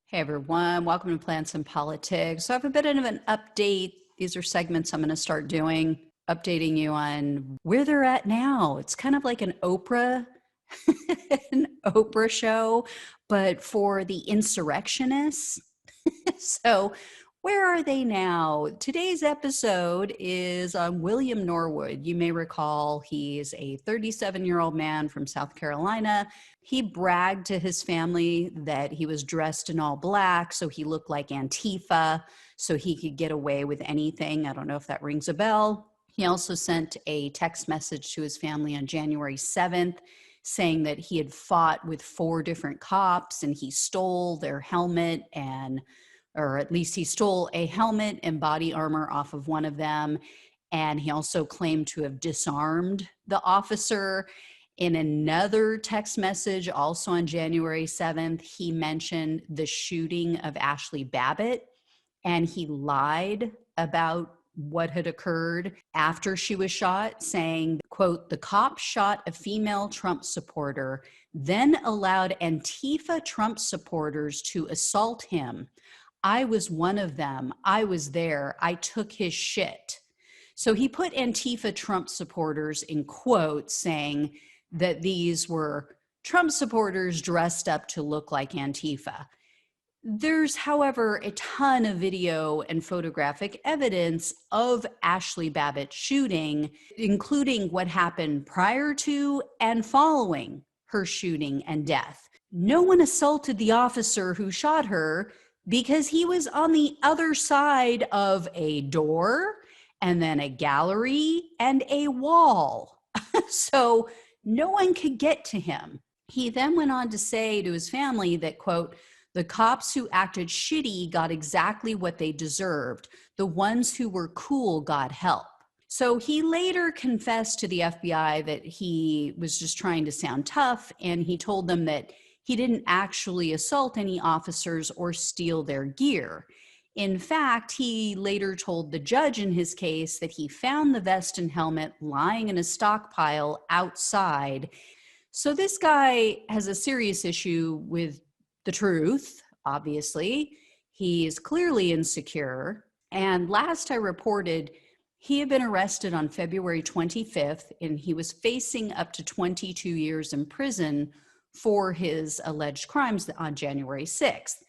Hey everyone, welcome to Plants and Politics. So I have a bit of an update. These are segments I'm going to start doing, updating you on where they're at now. It's kind of like an Oprah, an Oprah show, but for the insurrectionists. So where are they now? Today's episode is on William Norwood. You may recall he's a 37-year-old man from South Carolina. He bragged to his family that he was dressed in all black, so he looked like Antifa, so he could get away with anything. I don't know if that rings a bell. He also sent a text message to his family on January 7th saying that he had fought with 4 different cops and he stole their helmet or at least he stole a helmet and body armor off of one of them. And he also claimed to have disarmed the officer. In another text message, also on January 7th, he mentioned the shooting of Ashley Babbitt, and he lied about what had occurred after she was shot, saying, quote, "The cop shot a female Trump supporter, then allowed Antifa Trump supporters to assault him. I was one of them. I was there. I took his shit." So he put Antifa Trump supporters in quotes, saying that these were Trump supporters dressed up to look like Antifa. There's, however, a ton of video and photographic evidence of Ashley Babbitt's shooting, including what happened prior to and following her shooting and death. No one assaulted the officer who shot her because he was on the other side of a door and then a gallery and a wall. So no one could get to him. He then went on to say to his family that, quote, "The cops who acted shitty got exactly what they deserved. The ones who were cool got help." So he later confessed to the FBI that he was just trying to sound tough, and he told them that he didn't actually assault any officers or steal their gear. In fact, he later told the judge in his case that he found the vest and helmet lying in a stockpile outside. So this guy has a serious issue with the truth, obviously. He is clearly insecure. And last I reported, he had been arrested on February 25th, and he was facing up to 22 years in prison for his alleged crimes on January 6th.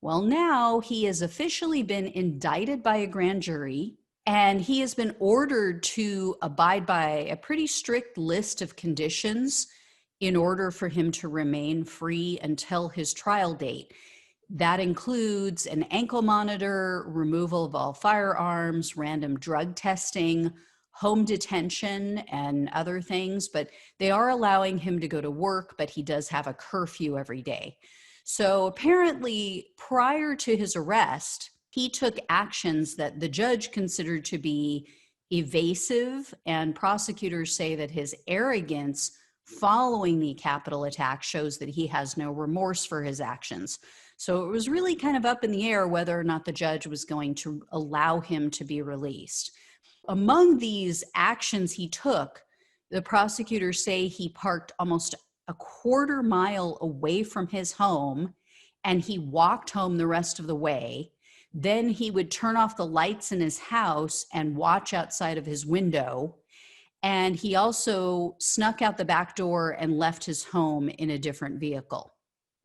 Well, now he has officially been indicted by a grand jury, and he has been ordered to abide by a pretty strict list of conditions in order for him to remain free until his trial date. That includes an ankle monitor, removal of all firearms, random drug testing, home detention, and other things. But they are allowing him to go to work, but he does have a curfew every day. So apparently, prior to his arrest, he took actions that the judge considered to be evasive, and prosecutors say that his arrogance following the Capitol attack shows that he has no remorse for his actions. So it was really kind of up in the air whether or not the judge was going to allow him to be released. Among these actions he took, the prosecutors say he parked almost a quarter mile away from his home, and he walked home the rest of the way. Then he would turn off the lights in his house and watch outside of his window. And he also snuck out the back door and left his home in a different vehicle.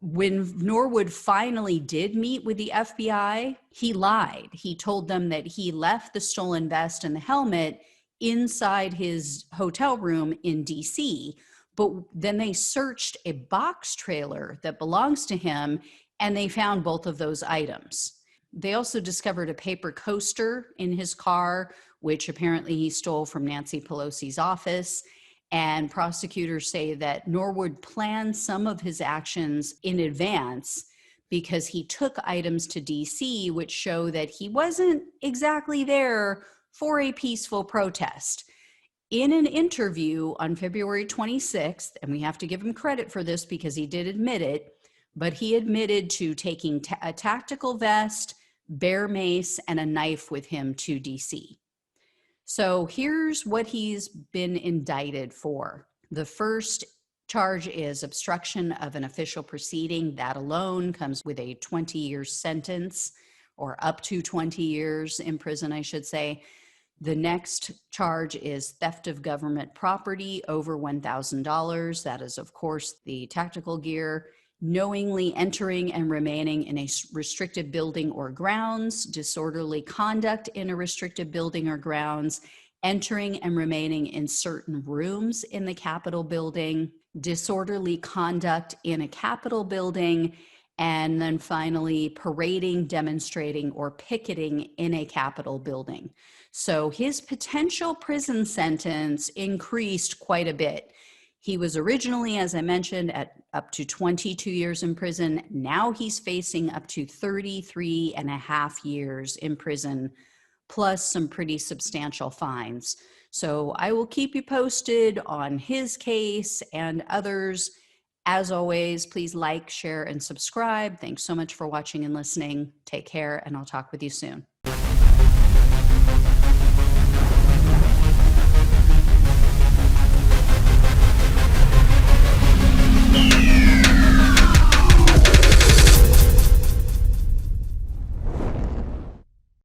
When Norwood finally did meet with the FBI, he lied. He told them that he left the stolen vest and the helmet inside his hotel room in DC, but then they searched a box trailer that belongs to him, and they found both of those items. They also discovered a paper coaster in his car, which apparently he stole from Nancy Pelosi's office. And prosecutors say that Norwood planned some of his actions in advance because he took items to DC, which show that he wasn't exactly there for a peaceful protest. In an interview on February 26th, and we have to give him credit for this because he did admit it, but he admitted to taking a tactical vest, bear mace, and a knife with him to DC. So here's what he's been indicted for. The first charge is obstruction of an official proceeding. That alone comes with a 20-year sentence, or up to 20 years in prison, I should say. The next charge is theft of government property over $1,000. That is, of course, the tactical gear. Knowingly entering and remaining in a restricted building or grounds, disorderly conduct in a restricted building or grounds, entering and remaining in certain rooms in the Capitol building, disorderly conduct in a Capitol building, and then finally parading, demonstrating, or picketing in a Capitol building. So his potential prison sentence increased quite a bit. He was originally, as I mentioned, at up to 22 years in prison. Now he's facing up to 33 and a half years in prison, plus some pretty substantial fines. So I will keep you posted on his case and others. As always, please like, share, and subscribe. Thanks so much for watching and listening. Take care, and I'll talk with you soon.